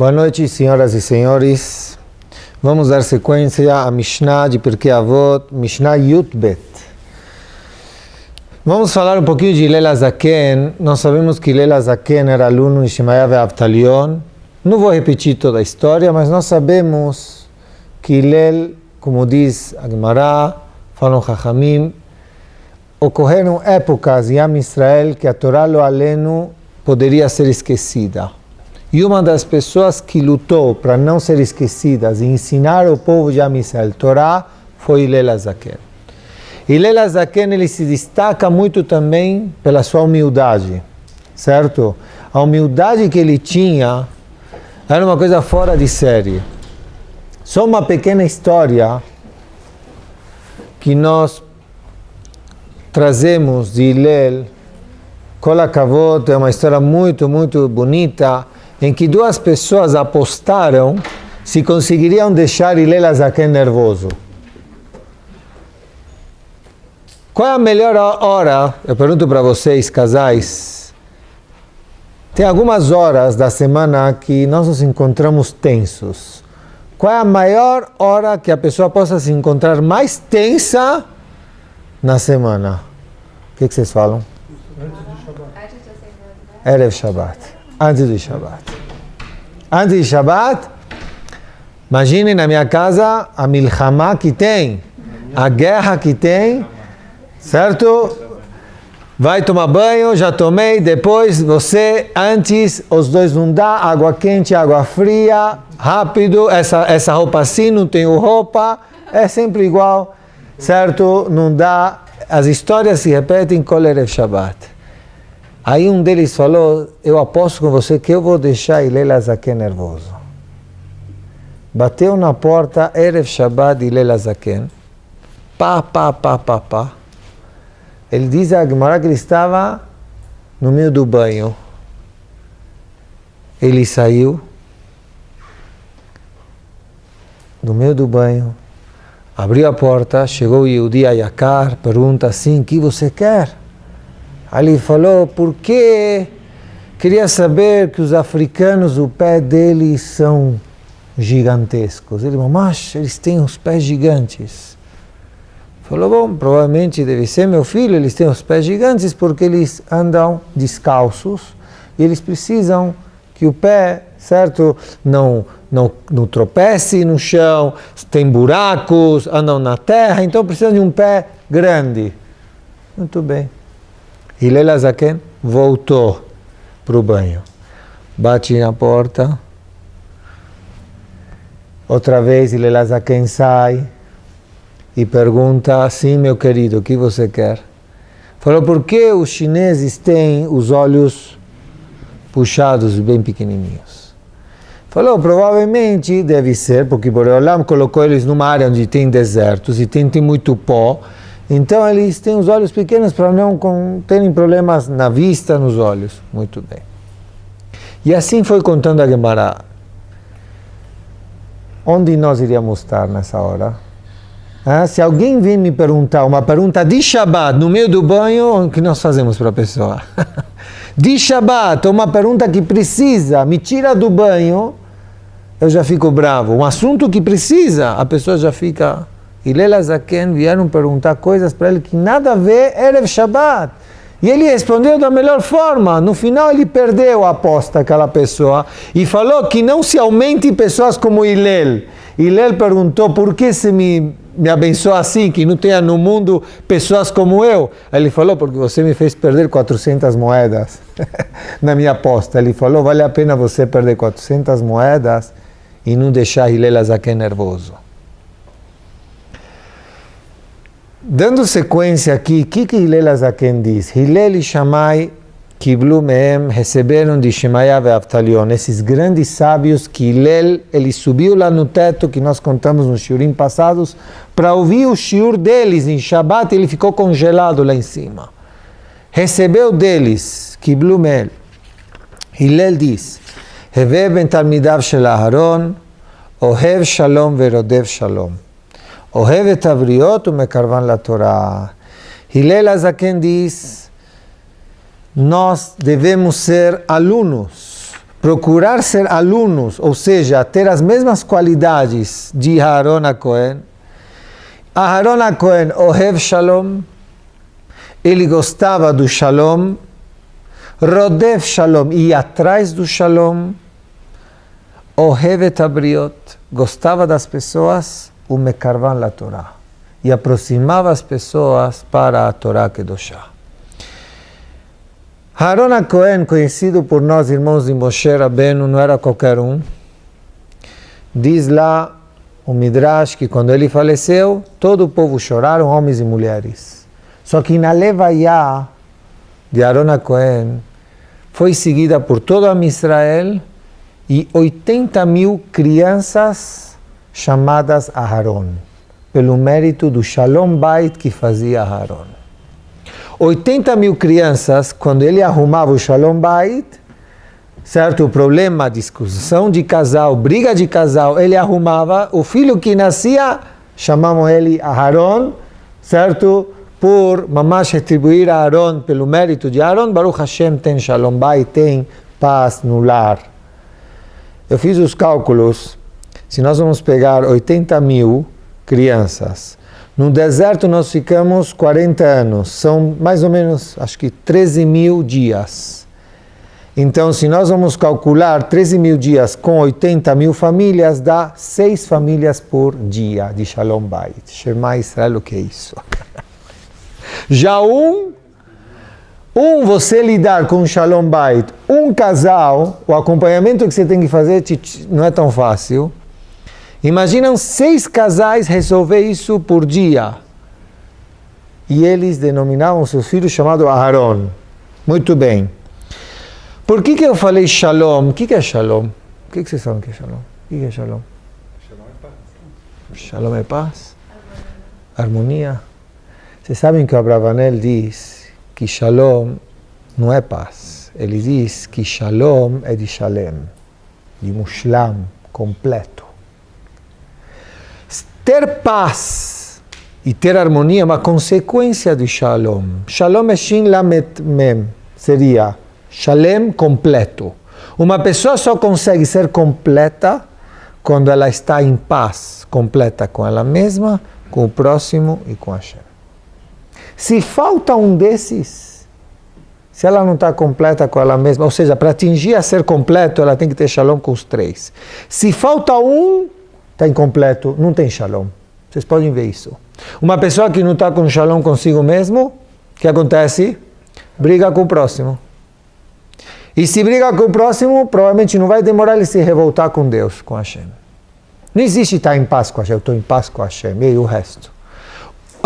Boa noite, senhoras e senhores. Vamos dar sequência à Mishnah de Pirkei Avot, Mishnah Yud-Bet. Vamos falar um pouquinho de Hillel HaZaken. Nós sabemos que Hillel HaZaken era aluno de Shemaiah ve'Avtalion. Não vou repetir toda a história, mas nós sabemos que Hillel, como diz a Gemara, falam Chachamim, ocorreram épocas em Am Israel que a Torá lo aleno poderia ser esquecida. E uma das pessoas que lutou para não ser esquecidas e ensinar ao povo de Am Israel Torá foi Hillel HaZaken. Hillel HaZaken, ele se destaca muito também pela sua humildade, certo? A humildade que ele tinha era uma coisa fora de série. Só uma pequena história que nós trazemos de Hillel, Kol HaKavod, é uma história muito, muito bonita, em que duas pessoas apostaram se conseguiriam deixar Hillel HaZaken nervoso. Qual é a melhor hora? Eu pergunto para vocês, casais. Tem algumas horas da semana que nós nos encontramos tensos. Qual é a maior hora que a pessoa possa se encontrar mais tensa na semana? O que vocês falam? Erev Shabbat. Antes do Shabbat. Antes de Shabbat, imaginem na minha casa a milchama que tem, a guerra que tem, certo? Vai tomar banho, já tomei, depois você, antes, os dois não dá, água quente, água fria, rápido, essa roupa assim, não tenho roupa, é sempre igual, certo? Não dá, as histórias se repetem com Erev Shabbat. Aí um deles falou, eu aposto com você que eu vou deixar Hillel HaZaken nervoso. Bateu na porta, Erev Shabbat de Hillel HaZaken, pá. Ele diz a Gemara que ele estava no meio do banho. Ele saiu do meio do banho, abriu a porta, chegou o Yehudi Ayakar, pergunta assim, o que você quer? Aí ele falou, por que? Queria saber que os africanos, o pé deles são gigantescos. Ele falou, mas eles têm os pés gigantes. Falou, bom, provavelmente deve ser meu filho, eles têm os pés gigantes porque eles andam descalços e eles precisam que o pé, certo, não tropece no chão, tem buracos, andam na terra, então precisam de um pé grande. Muito bem. Hillel HaZaken voltou para o banho, bate na porta, outra vez Hillel HaZaken sai e pergunta, sim meu querido, o que você quer? Falou, por que os chineses têm os olhos puxados bem pequenininhos? Falou, provavelmente deve ser, porque Borei Olam colocou eles numa área onde tem desertos e tem muito pó, então eles têm os olhos pequenos para não terem problemas na vista, nos olhos. Muito bem. E assim foi contando a Gemara. Onde nós iríamos estar nessa hora? Se alguém vem me perguntar uma pergunta de Shabbat no meio do banho, o que nós fazemos para a pessoa? De Shabbat, uma pergunta que precisa, me tira do banho, eu já fico bravo. Um assunto que precisa, a pessoa já fica... Hillel HaZaken vieram perguntar coisas para ele que nada a ver, Erev Shabbat. E ele respondeu da melhor forma. No final ele perdeu a aposta, aquela pessoa, e falou que não se aumente pessoas como Hillel. Hillel perguntou, por que você me abençoa assim, que não tenha no mundo pessoas como eu? Ele falou, porque você me fez perder 400 moedas na minha aposta. Ele falou, vale a pena você perder 400 moedas e não deixar Hillel HaZaken nervoso. Dando sequência aqui, o que Hillel HaZaken diz? Hillel e Shammai Kiblu Mehem receberam de Shemaiah ve'Avtalion, esses grandes sábios que Hillel, ele subiu lá no teto, que nós contamos nos shiurim passados, para ouvir o shiur deles em Shabbat, ele ficou congelado lá em cima. Recebeu deles, Kiblu Mehem. Hillel diz, Heve ben Talmidav shel Aharon, Ohev Shalom ve'Rodev Shalom. Ohev et Avriot umekarvan la Torah. Hillel HaZaken diz, nós devemos ser alunos procurar ser alunos, ou seja, ter as mesmas qualidades de Aharon HaKohen. Aharon HaKohen ohev shalom, ele gostava do shalom, rodev shalom, ia atrás do shalom, ohev et habriot, gostava das pessoas, umekarvan la Torá, e aproximava as pessoas para a Torá Kedoshá. Aharon HaKohen, conhecido por nós, irmãos de Moshe Rabbeinu, não era qualquer um. Diz lá o Midrash que quando ele faleceu, todo o povo choraram, homens e mulheres. Só que na Levaiá de Aharon HaKohen foi seguida por todo Am Israel e 80.000 crianças chamadas Aharon, pelo mérito do Shalom Bait que fazia Aharon. 80.000 crianças, quando ele arrumava o Shalom Bait, certo? O problema, discussão de casal, briga de casal, ele arrumava, o filho que nascia, chamavam ele Aharon, certo? Por mamash retribuir a Aharon, pelo mérito de Aharon, Baruch Hashem tem Shalom Bait, tem paz no lar. Eu fiz os cálculos, se nós vamos pegar 80.000 crianças, no deserto nós ficamos 40 anos, são mais ou menos, acho que 13.000 dias. Então, se nós vamos calcular 13.000 dias com 80.000 famílias, dá 6 famílias por dia de Shalom Bait. Shema Israel, o que é isso? Já você lidar com Shalom Bait, um casal, o acompanhamento que você tem que fazer não é tão fácil. Imaginam 6 casais resolver isso por dia. E eles denominavam seus filhos chamado Aharon. Muito bem. Por que eu falei Shalom? O que é Shalom? O que vocês falam que é Shalom? O que é Shalom? Shalom é paz. Shalom é paz? Harmonia. Vocês sabem que o Abravanel diz que Shalom não é paz. Ele diz que Shalom é de Shalem, de Mushlam, completo. Ter paz e ter harmonia é uma consequência do Shalom. Shalom é Shin Lamet Mem, seria Shalem completo. Uma pessoa só consegue ser completa quando ela está em paz, completa com ela mesma, com o próximo e com Hashem. Se falta um desses, se ela não está completa com ela mesma, ou seja, para atingir a ser completo, ela tem que ter Shalom com os 3. Se falta um, está incompleto, não tem Shalom. Vocês podem ver isso. Uma pessoa que não está com Shalom consigo mesmo, o que acontece? Briga com o próximo. E se briga com o próximo, provavelmente não vai demorar ele se revoltar com Deus, com Hashem. Não existe estar em paz com Hashem, eu estou em paz com Hashem, e o resto.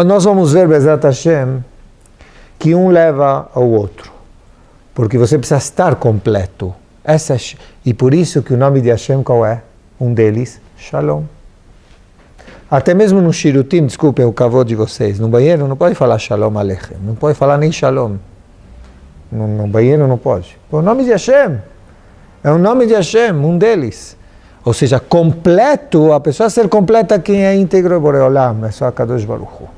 Nós vamos ver, Bezat Hashem, que um leva ao outro. Porque você precisa estar completo. E por isso que o nome de Hashem qual é? Um deles, Shalom. Até mesmo no Shirutim, desculpem o kavod de vocês, no banheiro não pode falar Shalom Aleichem, não pode falar nem Shalom. No banheiro não pode. O nome de Hashem, é o nome de Hashem, um deles. Ou seja, completo, a pessoa ser completa, quem é íntegro é Boreolam, é só a Kadosh Baruch Hu.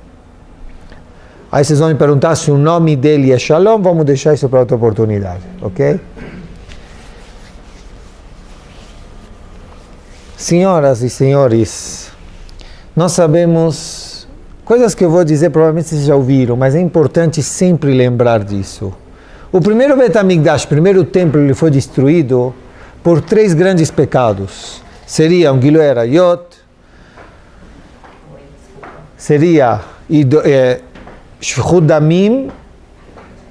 Aí vocês vão me perguntar se o nome dele é Shalom, vamos deixar isso para outra oportunidade, ok? Senhoras e senhores, nós sabemos, coisas que eu vou dizer provavelmente vocês já ouviram, mas é importante sempre lembrar disso. O primeiro Bet HaMikdash, o primeiro templo, ele foi destruído por 3 grandes pecados. Seria um Gilui Arayot, seria Shfichut Damim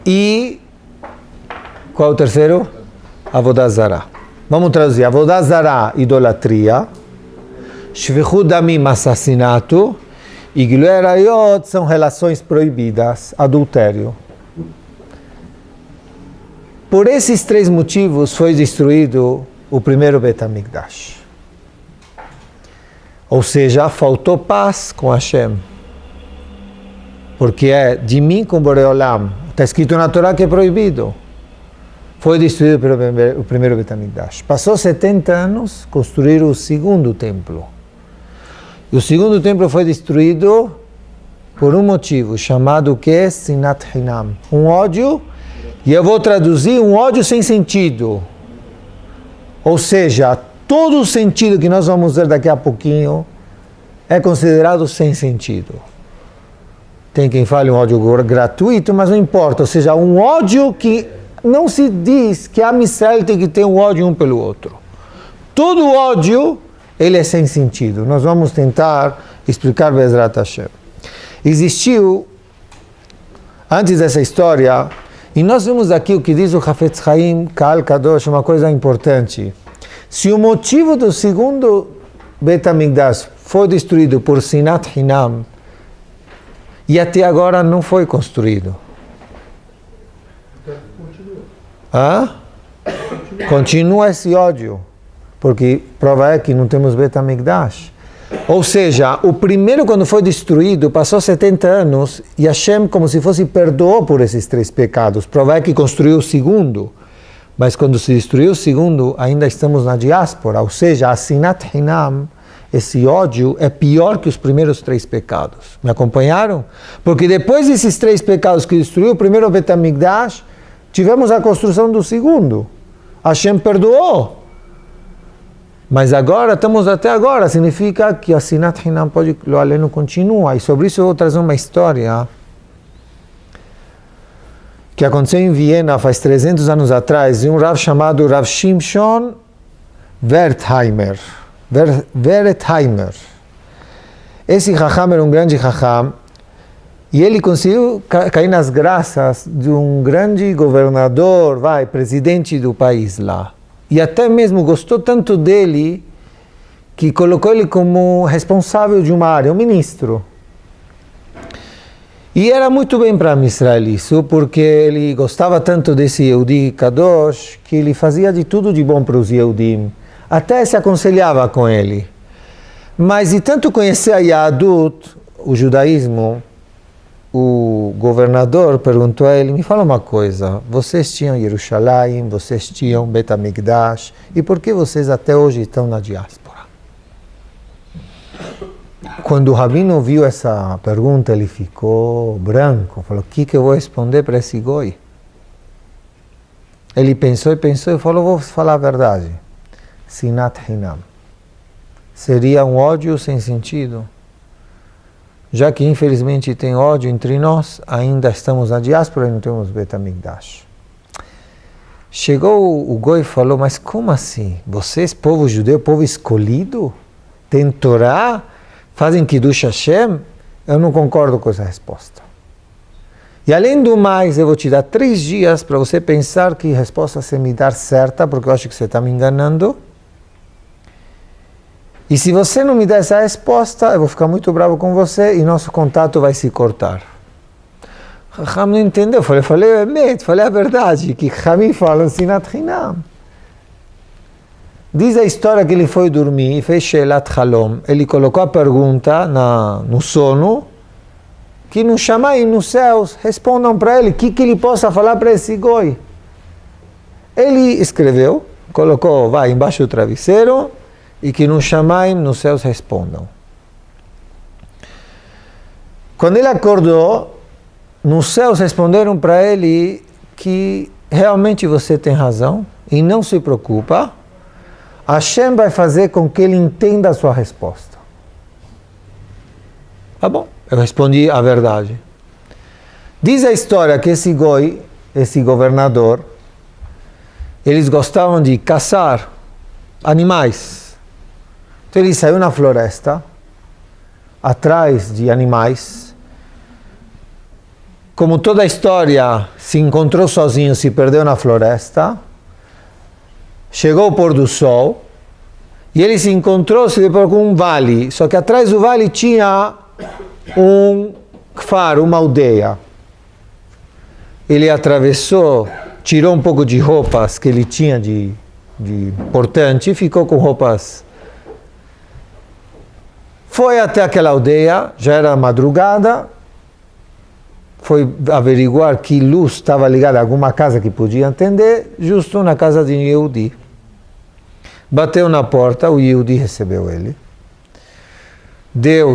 e qual é o terceiro? Avodah Zarah. Vamos traduzir. Avodah Zarah, idolatria. Shfichut Damim, assassinato. E Gilui Arayot são relações proibidas, adultério. Por esses 3 motivos foi destruído o primeiro Bet HaMikdash. Ou seja, faltou paz com Hashem. Porque é de mim com Boreolam. Está escrito na Torá que é proibido. Foi destruído o primeiro Bet HaMikdash. Passou 70 anos, construíram o segundo templo. E o segundo templo foi destruído por um motivo, chamado que é Sinat Hinam. Um ódio. E eu vou traduzir um ódio sem sentido. Ou seja, todo o sentido que nós vamos ver daqui a pouquinho é considerado sem sentido. Tem quem fale um ódio gratuito, mas não importa. Ou seja, um ódio que não se diz que a Israel tem que ter um ódio um pelo outro. Todo ódio, ele é sem sentido. Nós vamos tentar explicar Bezrat Hashem. Existiu, antes dessa história, e nós vemos aqui o que diz o Hafetz Haim, Kaal Kadosh, uma coisa importante. Se o motivo do segundo Beit HaMikdash foi destruído por Sinat Hinam, e até agora não foi construído. Continua esse ódio, porque prova é que não temos Beit HaMikdash. Ou seja, o primeiro, quando foi destruído, passou 70 anos e Hashem, como se fosse, perdoou por esses 3 pecados. Prova é que construiu o segundo. Mas quando se destruiu o segundo, ainda estamos na diáspora. Ou seja, a Sinat Hinam, esse ódio, é pior que os primeiros 3 pecados. Me acompanharam? Porque depois desses 3 pecados que destruiu o primeiro Beit HaMikdash, tivemos a construção do segundo. Hashem perdoou. Mas agora, estamos até agora, significa que a Sinat Hinam pode, lo aleno continua. E sobre isso eu vou trazer uma história que aconteceu em Viena faz 300 anos atrás, de um Rav chamado Rav Shimshon Wertheimer. Esse Chacham era um grande Chacham, e ele conseguiu cair nas graças de um grande governador, presidente do país lá. E até mesmo gostou tanto dele que colocou ele como responsável de uma área, um ministro. E era muito bem para Israel isso, porque ele gostava tanto desse Yehudi Kadosh, que ele fazia de tudo de bom para os Yehudim. Até se aconselhava com ele. Mas de tanto conhecer a Yahadut, o judaísmo, o governador perguntou a ele, me fala uma coisa, vocês tinham Jerusalém, vocês tinham Beit HaMikdash, e por que vocês até hoje estão na diáspora? Quando o rabino ouviu essa pergunta, ele ficou branco, falou, o que eu vou responder para esse goi? Ele pensou e falou, vou falar a verdade. Sinat Hinam. Seria um ódio sem sentido. Já que infelizmente tem ódio entre nós, ainda estamos na diáspora e não temos Beit HaMikdash. Chegou o goi e falou, mas como assim? Vocês, povo judeu, povo escolhido, tem Torá, fazem Kiddush Hashem? Eu não concordo com essa resposta. E além do mais, eu vou te dar 3 dias para você pensar que resposta você me dar certa, porque eu acho que você está me enganando. E se você não me der essa resposta, eu vou ficar muito bravo com você e nosso contato vai se cortar. Chacham não entendeu, falei a verdade, que Chachamim falam Sinat Hinam. Diz a história que ele foi dormir e fez Sheelat Halom. Ele colocou a pergunta no sono, que no Shamayim, nos céus, respondam para ele, o que ele possa falar para esse goi. Ele escreveu, colocou, embaixo do travesseiro, e que no Shamayim, nos céus, respondam. Quando ele acordou, nos céus responderam para ele que realmente você tem razão e não se preocupa, Hashem vai fazer com que ele entenda a sua resposta. Tá bom, eu respondi a verdade. Diz a história que esse goi, esse governador, eles gostavam de caçar animais. Então ele saiu na floresta, atrás de animais. Como toda a história, se encontrou sozinho, se perdeu na floresta. Chegou o pôr do sol e ele se encontrou, se deparou com um vale. Só que atrás do vale tinha um kfar, uma aldeia. Ele atravessou, tirou um pouco de roupas que ele tinha de importante e ficou com roupas. Foi até aquela aldeia, já era madrugada, foi averiguar que luz estava ligada a alguma casa que podia atender, justo na casa de um Yehudi. Bateu na porta, o Yehudi recebeu ele.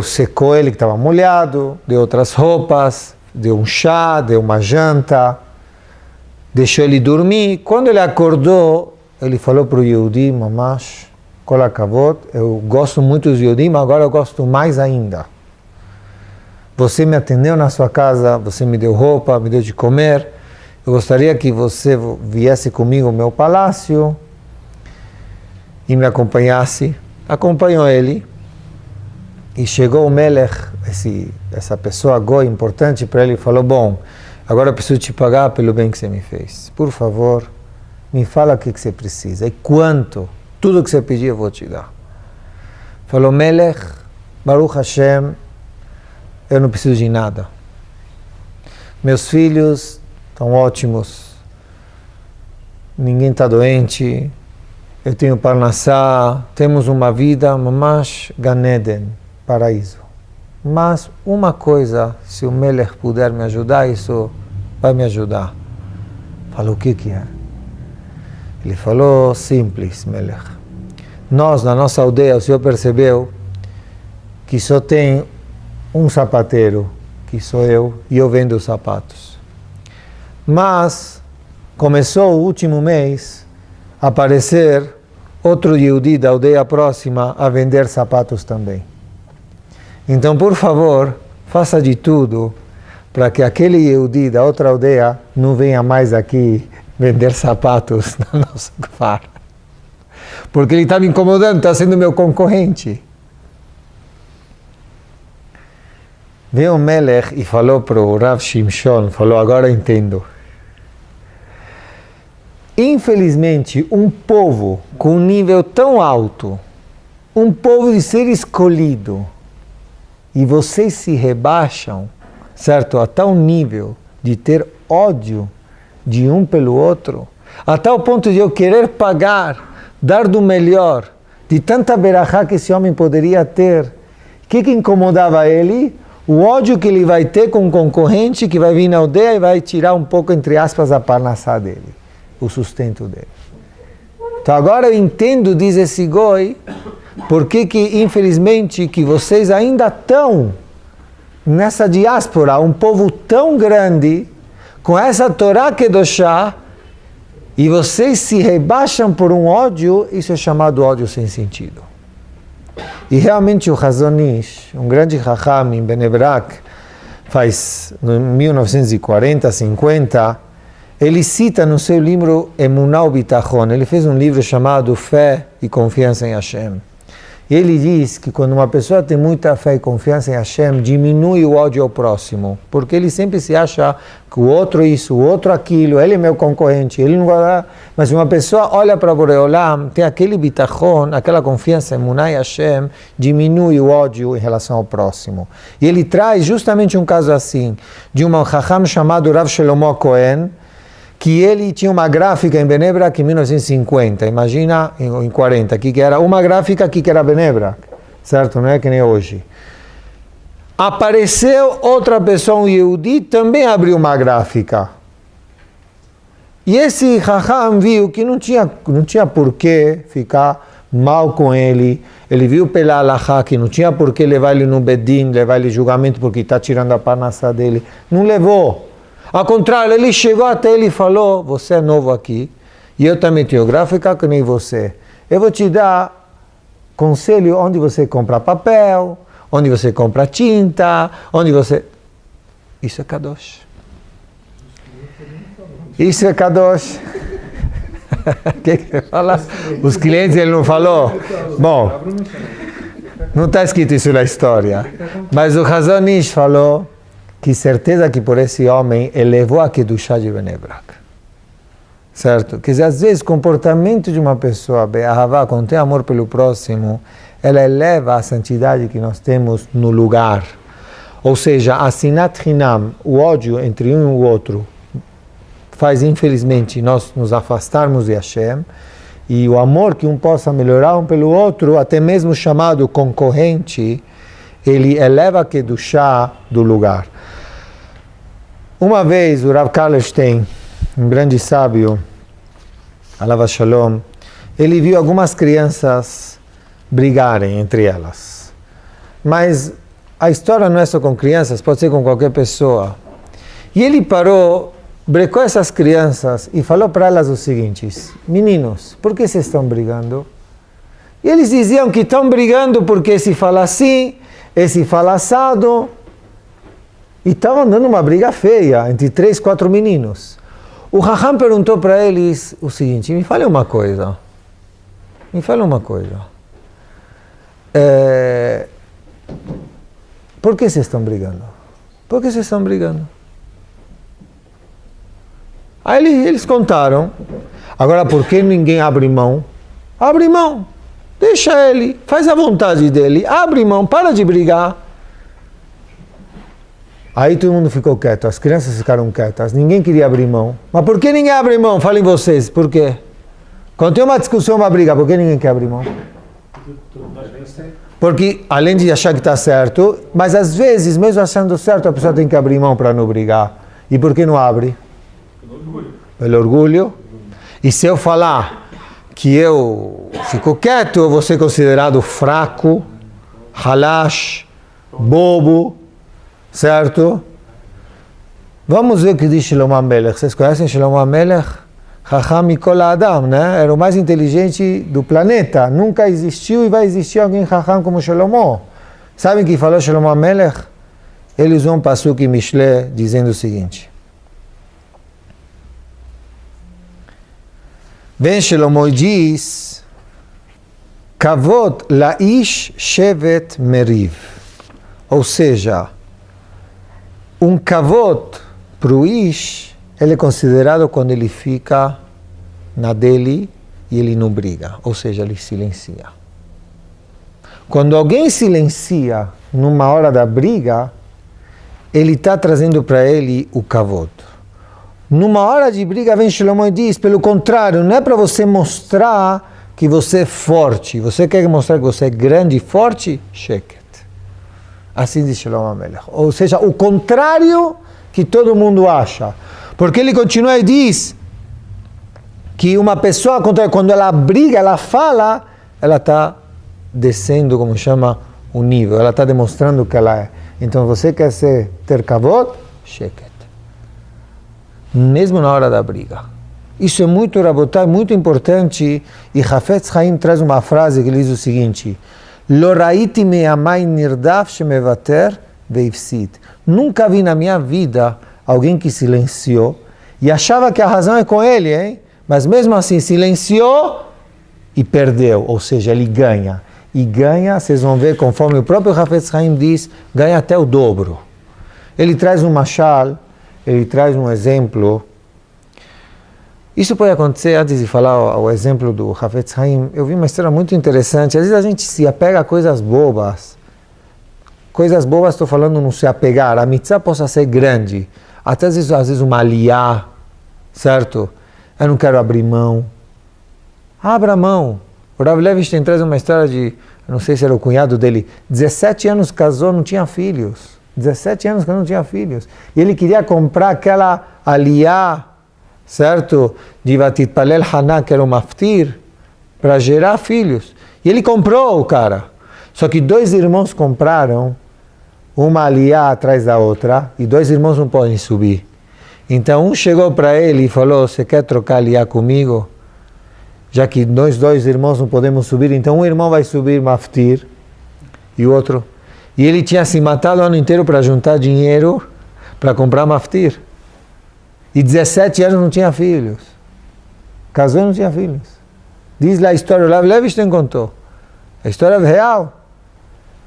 Secou ele que estava molhado, deu outras roupas, deu um chá, deu uma janta, deixou ele dormir. Quando ele acordou, ele falou para o Yehudi, mamash, kol hakavod, eu gosto muito dos Yehudim, mas agora eu gosto mais ainda. Você me atendeu na sua casa, você me deu roupa, me deu de comer, eu gostaria que você viesse comigo ao meu palácio e me acompanhasse. Acompanhou ele e chegou o Melech, essa pessoa Goi importante para ele, e falou, bom, agora eu preciso te pagar pelo bem que você me fez. Por favor, me fala o que você precisa e quanto. Tudo que você pedir eu vou te dar. Falou, Melech, Baruch Hashem, eu não preciso de nada. Meus filhos estão ótimos, ninguém está doente, eu tenho parnassá, temos uma vida, mamash Gan Eden, paraíso. Mas uma coisa, se o Melech puder me ajudar, isso vai me ajudar. Falou, o que é? Ele falou, simples, Melech. Nós, na nossa aldeia, o senhor percebeu que só tem um sapateiro, que sou eu, e eu vendo os sapatos. Mas começou o último mês a aparecer outro Yehudi da aldeia próxima a vender sapatos também. Então, por favor, faça de tudo para que aquele Yehudi da outra aldeia não venha mais aqui vender sapatos na nossa kfar. Porque ele está me incomodando, está sendo meu concorrente. Veio o Melech e falou para o Rav Shimshon, falou, agora eu entendo. Infelizmente, um povo com um nível tão alto, um povo de ser escolhido, e vocês se rebaixam, certo? A tal nível de ter ódio de um pelo outro, a tal ponto de eu querer pagar, dar do melhor, de tanta berachá que esse homem poderia ter. O que incomodava ele? O ódio que ele vai ter com um concorrente que vai vir na aldeia e vai tirar um pouco, entre aspas, a parnassá dele, o sustento dele. Então agora eu entendo, diz esse Goi, por que infelizmente que vocês ainda estão nessa diáspora, um povo tão grande, com essa Torá Kedoshá, e vocês se rebaixam por um ódio, isso é chamado ódio sem sentido. E realmente o Chazon Ish, um grande Chacham em Bnei Brak, faz em 1940, 50, ele cita no seu livro Emunah Ubitachon, ele fez um livro chamado Fé e Confiança em Hashem. E ele diz que quando uma pessoa tem muita fé e confiança em Hashem, diminui o ódio ao próximo, porque ele sempre se acha que o outro isso, o outro aquilo, ele é meu concorrente, ele não vai dar. Mas uma pessoa olha para Boreolam, tem aquele bitachon, aquela confiança em Emunah e Hashem, diminui o ódio em relação ao próximo. E ele traz justamente um caso assim, de um Chacham chamado Rav Shlomo Cohen, que ele tinha uma gráfica em Bnei Brak em 1950, imagina em 40, que era uma gráfica que era Bnei Brak, certo? Não é que nem hoje. Apareceu outra pessoa, um Yehudi, também abriu uma gráfica. E esse Chacham viu que não tinha por que ficar mal com ele. Ele viu pela Halachá que não tinha por que levar ele no Bedin, levar ele em julgamento porque está tirando a parnassá dele. Não levou. Ao contrário, ele chegou até ele e falou, você é novo aqui, e eu também tenho gráfica que nem você. Eu vou te dar conselho onde você compra papel, onde você compra tinta, onde você... Isso é Kadosh. Isso é Kadosh. O que você fala? Os clientes ele não falou? Bom, não está escrito isso na história. Mas o Chazon Ish falou que certeza que por esse homem elevou a Kedushá de Bnei Brak. Certo? Quer dizer, às vezes o comportamento de uma pessoa, Be'ahavá, quando tem amor pelo próximo, ela eleva a santidade que nós temos no lugar. Ou seja, a Sinat Hinam, o ódio entre um e o outro, faz infelizmente nós nos afastarmos de Hashem, e o amor que um possa melhorar um pelo outro, até mesmo chamado concorrente, ele eleva a Kedushá do lugar. Uma vez o Rav Karlstein, um grande sábio, Alav Shalom, ele viu algumas crianças brigarem entre elas. Mas a história não é só com crianças, pode ser com qualquer pessoa. E ele parou brecou essas crianças e falou para elas o seguinte: meninos, por que vocês estão brigando? E eles diziam que estão brigando porque esse fala assim, esse fala assado. E estavam dando uma briga feia entre 3, 4 meninos. O Raham perguntou para eles o seguinte: me fale uma coisa. Por que vocês estão brigando? Aí eles contaram. Agora, por que ninguém abre mão? Abre mão. Deixa ele. Faz a vontade dele. Abre mão. Para de brigar. Aí todo mundo ficou quieto. As crianças ficaram quietas. Ninguém queria abrir mão. Mas por que ninguém abre mão? Falem vocês. Por quê? Quando tem uma discussão, uma briga, por que ninguém quer abrir mão? Porque, além de achar que está certo, mas às vezes, mesmo achando certo, a pessoa tem que abrir mão para não brigar. E por que não abre? Pelo orgulho. E se eu falar que eu fico quieto, eu vou ser considerado fraco, halash, bobo, certo? Vamos ver o que diz Shlomo HaMelech. Vocês conhecem Shlomo HaMelech? Chacham mikol Adam, né? Era o mais inteligente do planeta. Nunca existiu e vai existir alguém Chacham como Shlomo. Sabem o que falou Shlomo HaMelech? Ele usou um pasuk em Mishle dizendo o seguinte: vem Shlomo e diz: Kavod laish shevet meriv. Ou seja, um kavod para o ish, ele é considerado quando ele fica na dele e ele não briga, ou seja, ele silencia. Quando alguém silencia numa hora da briga, ele está trazendo para ele o kavod. Numa hora de briga, vem Shlomo e diz, pelo contrário, não é para você mostrar que você é forte. Você quer mostrar que você é grande e forte? Sheket. Assim diz Shlomo HaMelech. Ou seja, o contrário que todo mundo acha. Porque ele continua e diz que uma pessoa, quando ela briga, ela fala, ela está descendo, como chama, o nível. Ela está demonstrando que ela é. Então, você quer ter kavod? Sheket. Mesmo na hora da briga. Isso é muito, Rabotai, muito importante. E Hafetz Haim traz uma frase que diz o seguinte: Lo raiti me'amai nirdaf shemevater veifsid. Nunca vi na minha vida alguém que silenciou e achava que a razão é com ele, hein? Mas mesmo assim silenciou e perdeu, ou seja, ele ganha. E ganha, vocês vão ver, conforme o próprio Hafetz Haim diz, ganha até o dobro. Ele traz um mashal, ele traz um exemplo. Isso pode acontecer, antes de falar o exemplo do Hafetz Haim, eu vi uma história muito interessante. Às vezes a gente se apega a coisas bobas. Coisas bobas, estou falando não se apegar. A mitzvah possa ser grande. Até às vezes uma aliyah, certo? Eu não quero abrir mão. Abra mão. O Rav Levinstein traz uma história de, não sei se era o cunhado dele, 17 anos casou, não tinha filhos. 17 anos que não tinha filhos. E ele queria comprar aquela aliyah, certo? De Vatitpalel Haná, que era um maftir, para gerar filhos. E ele comprou o cara. Só que 2 irmãos compraram uma aliyah atrás da outra, e 2 irmãos não podem subir. Então um chegou para ele e falou: você quer trocar aliyah comigo? Já que nós 2 irmãos não podemos subir, então um irmão vai subir maftir e o outro. E ele tinha se matado o ano inteiro para juntar dinheiro para comprar maftir. E 17 anos não tinha filhos. Casou e não tinha filhos. Diz lá a história, o Rav Levinstein contou. A história é real.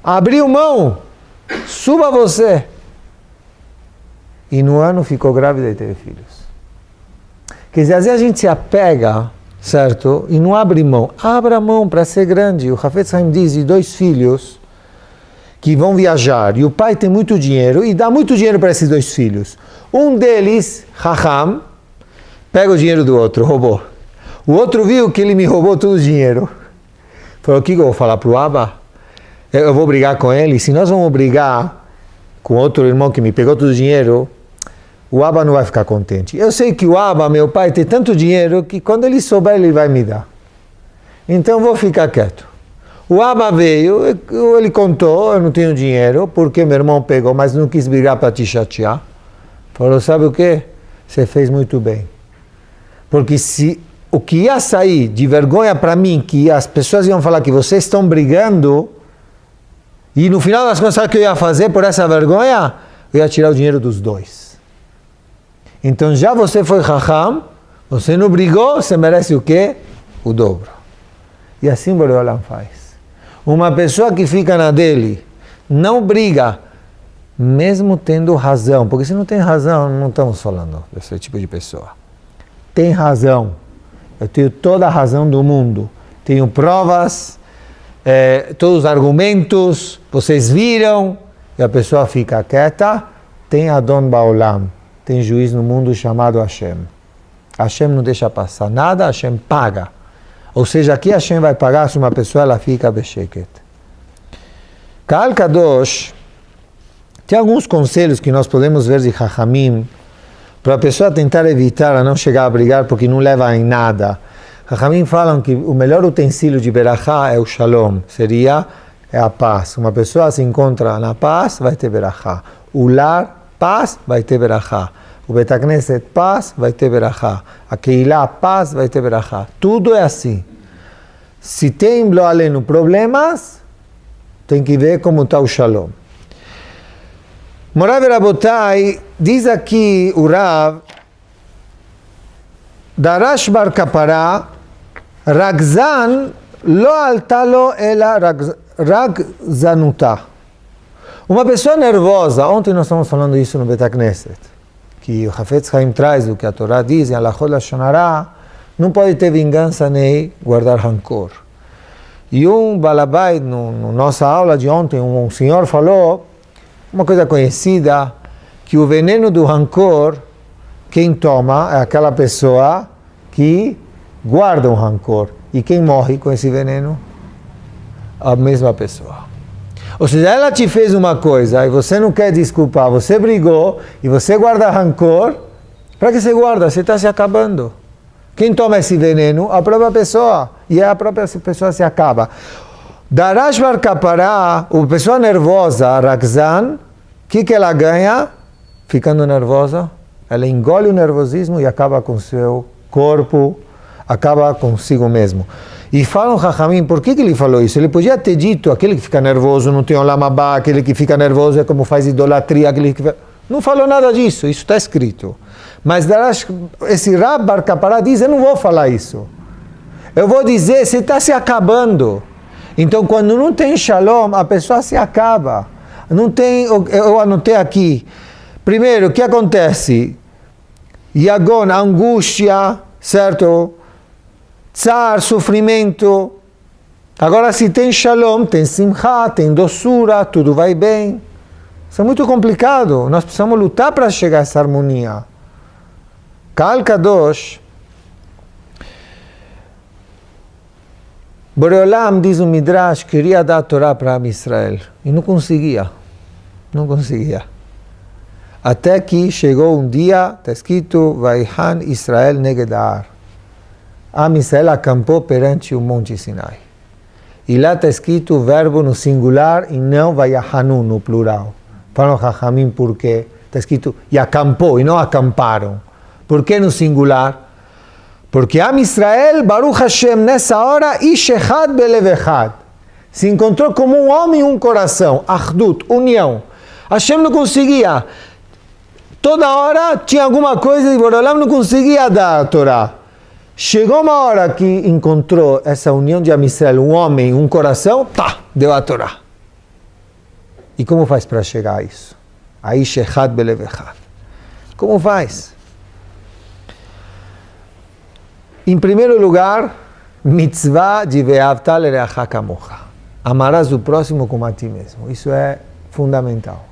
Abriu mão, suba você. E no ano ficou grávida e teve filhos. Quer dizer, às vezes a gente se apega, certo? E não abre mão. Abra mão para ser grande. O Hafetz Haim diz, de 2 filhos que vão viajar, e o pai tem muito dinheiro, e dá muito dinheiro para esses 2 filhos. Um deles, Raham, pega o dinheiro do outro, roubou. O outro viu que ele me roubou todo o dinheiro. Falou: o que eu vou falar para o Abba? Eu vou brigar com ele? Se nós vamos brigar com outro irmão que me pegou todo o dinheiro, o Abba não vai ficar contente. Eu sei que o Abba, meu pai, tem tanto dinheiro que quando ele souber, ele vai me dar. Então eu vou ficar quieto. O Abba veio, ele contou: eu não tenho dinheiro, porque meu irmão pegou, mas não quis brigar para te chatear. Falou: sabe o quê? você fez muito bem. Porque se o que ia sair de vergonha para mim, que as pessoas iam falar que vocês estão brigando, e no final das contas, sabe o que eu ia fazer por essa vergonha? Eu ia tirar o dinheiro dos dois. Então já você foi Raham, você não brigou, você merece o quê? O dobro. E assim o Borei Olam faz. Uma pessoa que fica na dele, não briga, mesmo tendo razão, porque se não tem razão, não estamos falando desse tipo de pessoa. Tem razão, eu tenho toda a razão do mundo, tenho provas, todos os argumentos, vocês viram, e a pessoa fica quieta, tem Adon Baolam, tem juiz no mundo chamado Hashem. Hashem não deixa passar nada, Hashem paga. Ou seja, aqui Hashem vai pagar se uma pessoa ela fica besheket. Ka'al Kadosh, tem alguns conselhos que nós podemos ver de Chachamim, para a pessoa tentar evitar a não chegar a brigar porque não leva em nada. Chachamim falam que o melhor utensílio de Berachá é o Shalom, seria a paz. Uma pessoa se encontra na paz, vai ter Berachá. O lar, paz, vai ter Berachá. O Bet HaKnesset, paz, vai ter Berachá. A Keilah, paz, vai ter Berachá. Tudo é assim. Se tem lo aleno problemas, tem que ver como está o Shalom. Morav Rabotai, diz aqui o Rav, Darash Bar Kapará, Ragzan lo altalo ela ragzanuta. Uma pessoa nervosa, ontem nós estamos falando isso no Bet HaKnesset, que o Hafetz Haim traz, o que a Torá diz, em Alachot Lashon Hara, não pode ter vingança nem guardar rancor. E um balabai, na nossa aula de ontem, um senhor falou, uma coisa conhecida, que o veneno do rancor, quem toma é aquela pessoa que guarda um rancor. E quem morre com esse veneno? A mesma pessoa. Ou seja, ela te fez uma coisa e você não quer desculpar, você brigou e você guarda rancor. Para que você guarda? Você está se acabando. Quem toma esse veneno? A própria pessoa. E a própria pessoa se acaba. Darash Bar Kapará, a pessoa nervosa, Rakzan, o que ela ganha? Ficando nervosa, ela engole o nervosismo e acaba com seu corpo, acaba consigo mesmo. E falam Chachamim, por que ele falou isso? Ele podia ter dito, aquele que fica nervoso não tem Olam Haba, aquele que fica nervoso é como faz idolatria, aquele que... Não falou nada disso, isso está escrito. Mas esse Rab Bar Kapará diz, eu não vou falar isso. Eu vou dizer, você está se acabando. Então, quando não tem Shalom, a pessoa se acaba. Não tem, eu anotei aqui. Primeiro, o que acontece? Yagon, angústia, certo? Tsar, sofrimento. Agora, se tem Shalom, tem Simcha, tem doçura, tudo vai bem. Isso é muito complicado. Nós precisamos lutar para chegar a essa harmonia. Ka'al Kadosh, Borei Olam, diz o Midrash, queria dar a Torá para Israel. E não conseguia. Não conseguia. Até que chegou um dia, está escrito, Vaihan Israel Negedar. Israel acampou perante o Monte Sinai. E lá está escrito o verbo no singular e não Vayahanu no plural. Falam Chachamim por quê? Está escrito e acampou e não acamparam. Por que no singular? Porque Israel, Baruch Hashem, nessa hora, Ish Echad Belev Echad, se encontrou como um homem e um coração, Achdut, união. Hashem não conseguia. Toda hora tinha alguma coisa e Borei Olam não conseguia dar a Torá. Chegou uma hora que encontrou essa união de Israel, um homem, um coração, pá, deu a Torá. E como faz para chegar a isso? A Ish Echad Belev Echad. Como faz? Em primeiro lugar, mitzvah de ve'avta lereacha kamocha. Amarás o próximo como a ti mesmo. Isso é fundamental.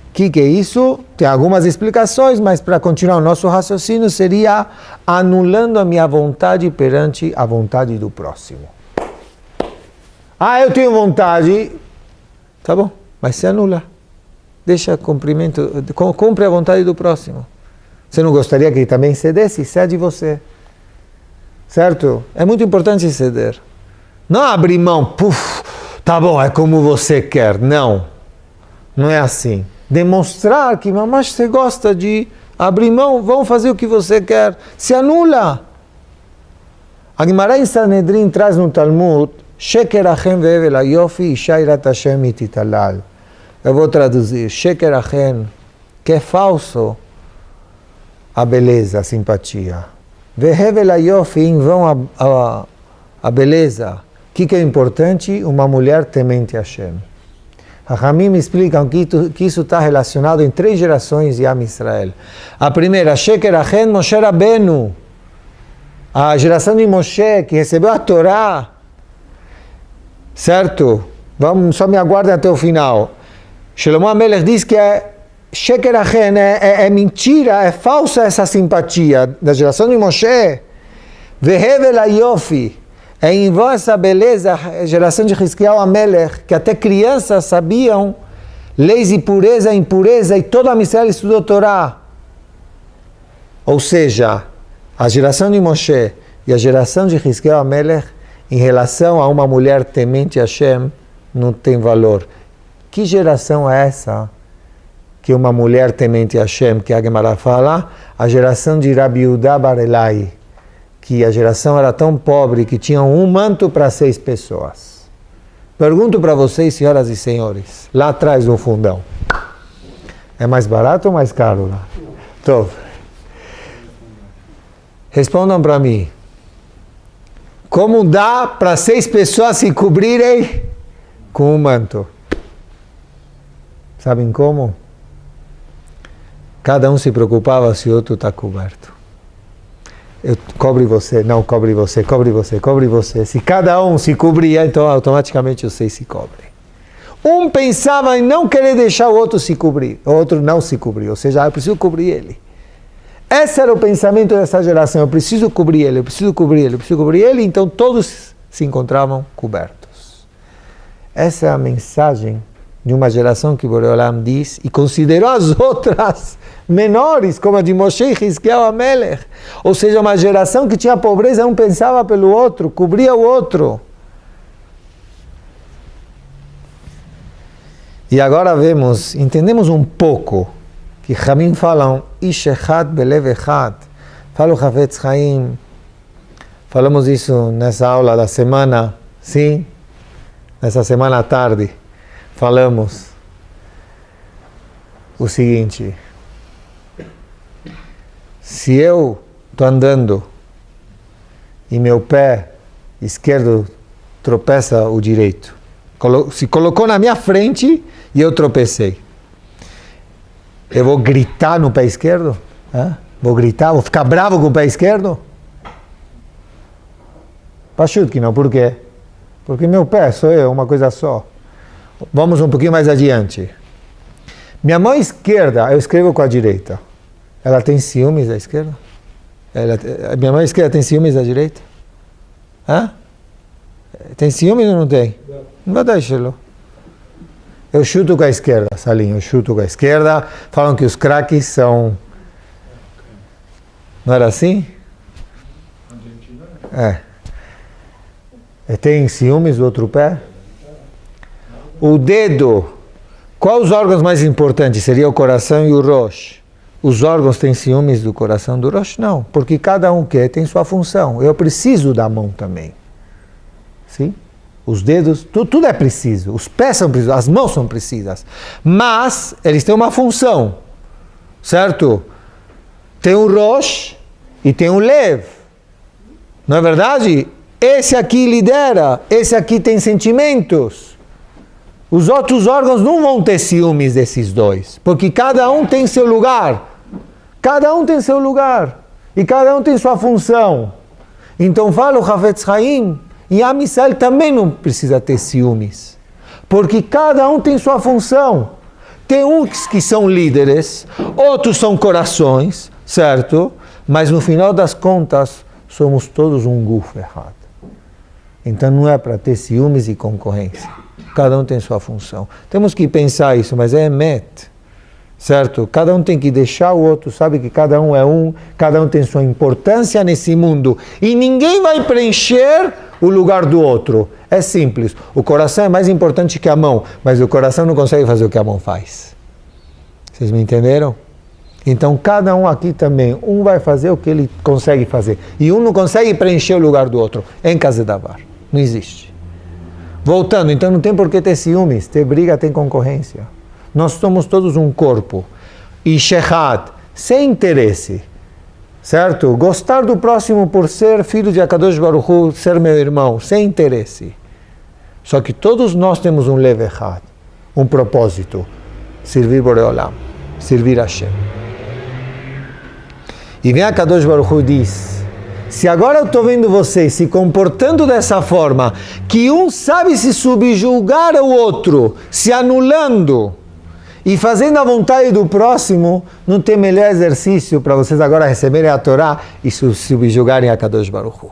O que é isso? Tem algumas explicações, mas para continuar o nosso raciocínio seria anulando a minha vontade perante a vontade do próximo. Eu tenho vontade, tá bom, mas se anula. Deixa cumpre a vontade do próximo. Você não gostaria que ele também cedesse? Cede você. Certo? É muito importante ceder. Não abrir mão, tá bom, é como você quer. Não, não é assim. Demonstrar que, mas você gosta de abrir mão, vamos fazer o que você quer. Se anula. A Gemara em Sanedrin traz no Talmud, Sheker Achen ve'evel hayofi, isha irat Hashem mititalal. Eu vou traduzir, Sheker Achen, que é falso, a beleza, a simpatia. Ve'evel hayofi, em vão a beleza. O que é importante? Uma mulher temente a Hashem. Rahamim explicam que isso está relacionado em 3 gerações de Am Israel. A primeira, Sheker Achen Moshe Rabbeinu, a geração de Moshe, que recebeu a Torá, certo? Só me aguardem até o final. Shlomo HaMelech diz que Sheker Achen é mentira, é falsa essa simpatia da geração de Moshe. Ve'evel hayofi, é em vão essa beleza, a geração de Hizkiyahu HaMelech, que até crianças sabiam leis de pureza e impureza, e toda a Israel estudou Torá. Ou seja, a geração de Moshe e a geração de Hizkiyahu HaMelech, em relação a uma mulher temente a Hashem, não tem valor. Que geração é essa que uma mulher temente a Hashem, que a Gemara fala? A geração de Rabi Yehuda bar Elai, que a geração era tão pobre que tinham um manto para 6 pessoas. Pergunto para vocês, senhoras e senhores, lá atrás no fundão, é mais barato ou mais caro lá? Então, respondam para mim, como dá para 6 pessoas se cobrirem com um manto? Sabem como? Cada um se preocupava se o outro está coberto. Cobre você, não, cobre você, cobre você, cobre você. Se cada um se cobria, então automaticamente os 6 se cobrem. Um pensava em não querer deixar o outro se cobrir, o outro não se cobrir, ou seja, eu preciso cobrir ele. Esse era o pensamento dessa geração, eu preciso cobrir ele, eu preciso cobrir ele, eu preciso cobrir ele, então todos se encontravam cobertos. Essa é a mensagem de uma geração que Borei Olam diz, e considerou as outras menores, como a de Moshe e Hizkiyahu HaMelech. Ou seja, uma geração que tinha pobreza, um pensava pelo outro, cobria o outro. E agora entendemos um pouco, que Ramim falam, Ish Echad Belev Echad. Fala o Hafetz Chaim, falamos isso nessa aula da semana, sim? Nessa semana à tarde. Falamos o seguinte, se eu estou andando e meu pé esquerdo tropeça o direito, se colocou na minha frente e eu tropecei, eu vou gritar no pé esquerdo? Vou gritar, vou ficar bravo com o pé esquerdo? Pachut que não, por quê? Porque meu pé sou eu, uma coisa só. Vamos um pouquinho mais adiante. Minha mão esquerda, eu escrevo com a direita. Ela tem ciúmes da esquerda? Minha mão esquerda tem ciúmes da direita? Tem ciúmes ou não tem? Não vai deixá-lo. Eu chuto com a esquerda, Salim, eu chuto com a esquerda. Falam que os craques são... Não era assim? Tem ciúmes do outro pé? O dedo, quais os órgãos mais importantes? Seria o coração e o rosh. Os órgãos têm ciúmes do coração do rosh? Não, porque cada um tem sua função. Eu preciso da mão também. Sim? Os dedos, tudo é preciso. Os pés são precisos, as mãos são precisas. Mas eles têm uma função, certo? Tem o rosh e tem o lev. Não é verdade? Esse aqui lidera, esse aqui tem sentimentos. Os outros órgãos não vão ter ciúmes desses dois, porque cada um tem seu lugar. Cada um tem seu lugar. E cada um tem sua função. Então fala o Hafetz Chaim, e Am Israel também não precisa ter ciúmes. Porque cada um tem sua função. Tem uns que são líderes, outros são corações, certo? Mas no final das contas, somos todos um gufo errado. Então não é para ter ciúmes e concorrência. Cada um tem sua função. Temos que pensar isso, mas é emet, certo? Cada um tem que deixar o outro, sabe que cada um é um, cada um tem sua importância nesse mundo. E ninguém vai preencher o lugar do outro. É simples. O coração é mais importante que a mão, mas o coração não consegue fazer o que a mão faz. Vocês me entenderam? Então, cada um aqui também, um vai fazer o que ele consegue fazer. E um não consegue preencher o lugar do outro. Em casa de davar. Não existe. Voltando, então não tem por que ter ciúmes, ter briga, tem concorrência. Nós somos todos um corpo. E shechad, sem interesse. Certo? Gostar do próximo por ser filho de Akadosh Baruch Hu, ser meu irmão, sem interesse. Só que todos nós temos um lev echad, um propósito. Servir Boreolam, servir Hashem. E vem Akadosh Baruch Hu e diz, se agora eu estou vendo vocês se comportando dessa forma, que um sabe se subjugar ao outro, se anulando e fazendo a vontade do próximo, não tem melhor exercício para vocês agora receberem a Torá e se subjugarem a Kadosh Baruch Hu.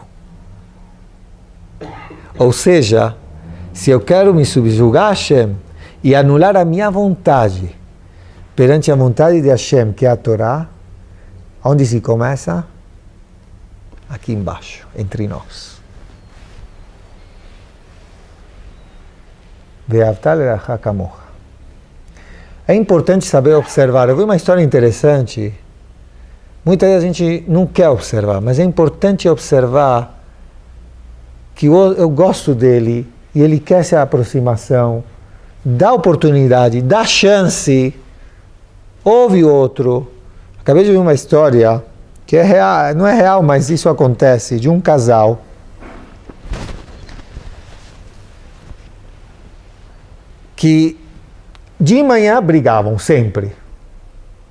Ou seja, se eu quero me subjugar a Hashem e anular a minha vontade perante a vontade de Hashem, que é a Torá, onde se começa? Aqui embaixo, entre nós. Ve'avta le'recha kamocha. É importante saber observar. Eu vi uma história interessante. Muitas vezes a gente não quer observar, mas é importante observar que eu gosto dele e ele quer essa aproximação, dá oportunidade, dá chance, ouve o outro. Acabei de ver uma história que é real, não é real, mas isso acontece, de um casal que de manhã brigavam sempre.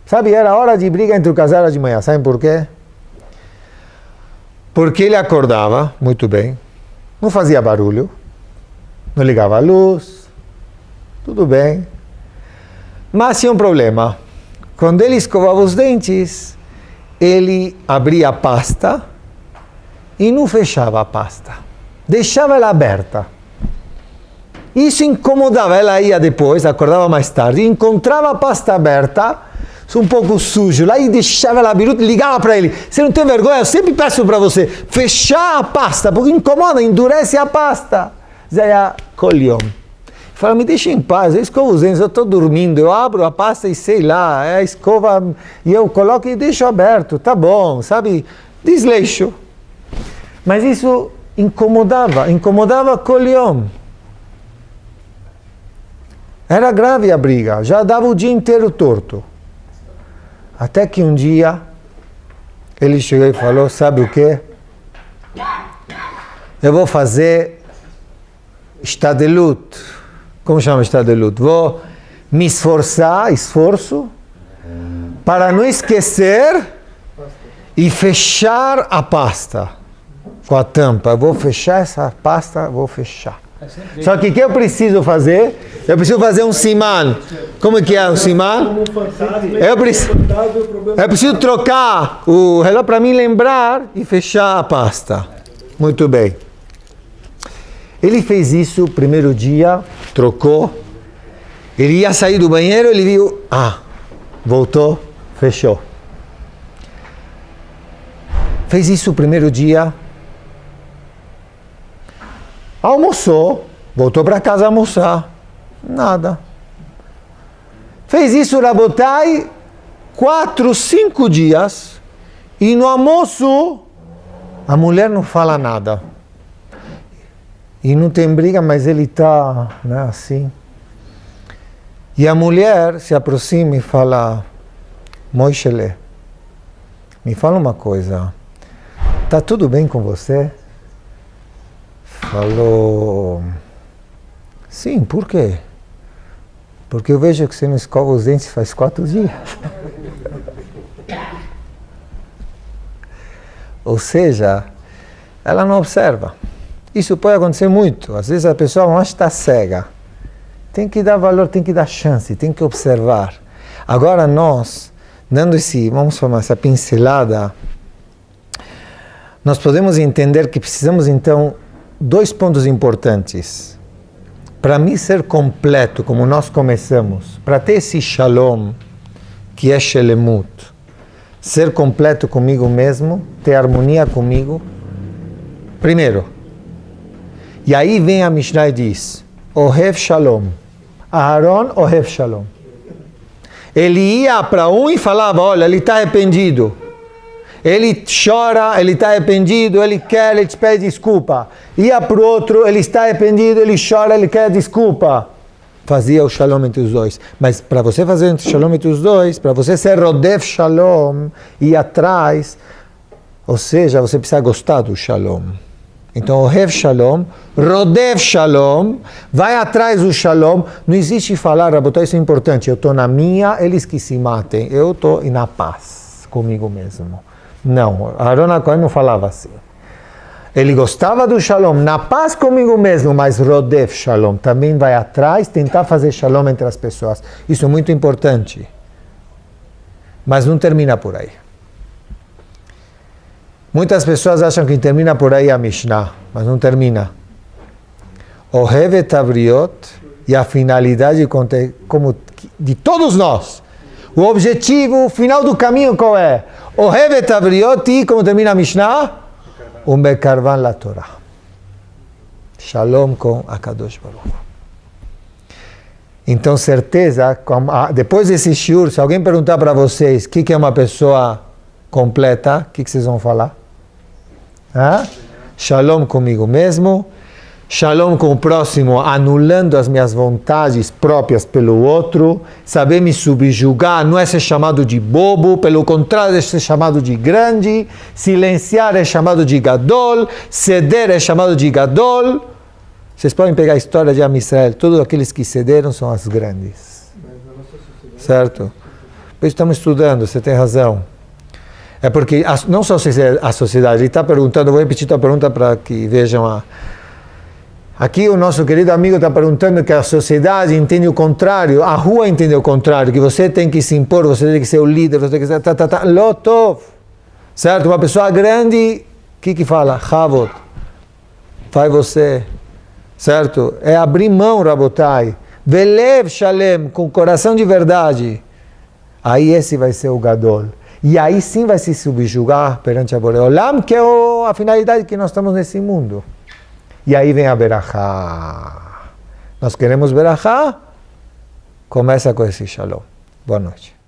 Sabe, era hora de briga entre o casal de manhã. Sabem por quê? Porque ele acordava muito bem, não fazia barulho, não ligava a luz, tudo bem. Mas tinha um problema. Quando ele escovava os dentes, ele abria a pasta e não fechava a pasta. Deixava ela aberta. Isso incomodava. Ela ia depois, acordava mais tarde, encontrava a pasta aberta, um pouco sujo, lá e deixava ela abrir, ligava para ele. Você não tem vergonha? Eu sempre peço para você fechar a pasta, porque incomoda, endurece a pasta. Zaya Koliom. Fala, me deixa em paz, eu escovo os dentes, eu estou dormindo, eu abro a pasta e sei lá, é a escova, e eu coloco e deixo aberto, tá bom, sabe? Desleixo. Mas isso incomodava Koliom. Era grave a briga, já dava o dia inteiro torto. Até que um dia, ele chegou e falou, sabe o quê? Eu vou fazer Ishtadelut. Como chama Ishtadelut? Vou me esforço, para não esquecer e fechar a pasta com a tampa. Eu vou fechar essa pasta, vou fechar. Só que o que eu preciso fazer? Eu preciso fazer um siman. Como que é o siman? Eu preciso trocar o relógio para mim lembrar e fechar a pasta. Muito bem. Ele fez isso primeiro dia, trocou. Ele ia sair do banheiro, ele viu, voltou, fechou. Fez isso o primeiro dia. Almoçou, voltou para casa almoçar, nada. Fez isso, Rabotai, 4, 5 dias, e no almoço, a mulher não fala nada. E não tem briga, mas ele está, né, assim. E a mulher se aproxima e fala, Moishele, me fala uma coisa, está tudo bem com você? Falou, sim, por quê? Porque eu vejo que você não escova os dentes faz 4 dias. Ou seja, ela não observa. Isso pode acontecer muito. Às vezes a pessoa mais está cega. Tem que dar valor, tem que dar chance, tem que observar. Agora nós, dando vamos falar essa pincelada, nós podemos entender que precisamos então 2 pontos importantes. Para mim ser completo, como nós começamos, para ter esse shalom, que é shelemut, ser completo comigo mesmo, ter harmonia comigo, primeiro. E aí vem a Mishnah e diz, Ohev Shalom, Aharon Ohev Shalom. Ele ia para um e falava, olha, ele está arrependido. Ele chora, ele está arrependido, ele quer, ele te pede desculpa. Ia para o outro, ele está arrependido, ele chora, ele quer desculpa. Fazia o shalom entre os dois. Mas para você fazer o shalom entre os dois, para você ser rodef shalom, ir atrás, ou seja, você precisa gostar do shalom. Então, Ohev Shalom, Rodef Shalom, vai atrás do Shalom. Não existe falar, Rabotai, isso é importante. Eu estou na minha, eles que se matem. Eu estou na paz comigo mesmo. Não, Aaron HaKohen não falava assim. Ele gostava do Shalom, na paz comigo mesmo, mas Rodef Shalom. Também vai atrás, tentar fazer Shalom entre as pessoas. Isso é muito importante. Mas não termina por aí. Muitas pessoas acham que termina por aí a Mishnah, mas não termina. Ohev et Abriot, e a finalidade como de todos nós. O objetivo, o final do caminho qual é? Ohev et Abriot, e como termina a Mishnah? Bekarvan la Torah. Shalom com Akadosh Baruch Hu. Então, certeza, depois desse shiur, se alguém perguntar para vocês o que é uma pessoa completa, o que vocês vão falar? Shalom comigo mesmo, shalom com o próximo, anulando as minhas vontades próprias pelo outro, saber me subjugar, não é ser chamado de bobo, pelo contrário, é ser chamado de grande, silenciar é chamado de gadol, ceder é chamado de gadol. Vocês podem pegar a história de Am Israel, todos aqueles que cederam são as grandes. Certo? Por isso estamos estudando, você tem razão. É porque não só a sociedade, ele está perguntando, vou repetir a pergunta para que vejam. Aqui o nosso querido amigo está perguntando que a sociedade entende o contrário, a rua entende o contrário, que você tem que se impor, você tem que ser o líder, você tem que ser... Lotov. Certo? Uma pessoa grande, o que fala? Havot. Faz você. Certo? É abrir mão, Rabotai. Velev Shalem, com coração de verdade. Aí esse vai ser o Gadol. E aí sim vai se subjugar perante a Borei Olam, que é a finalidade que nós estamos nesse mundo. E aí vem a Berachá. Nós queremos Berachá? Começa com esse Shalom. Boa noite.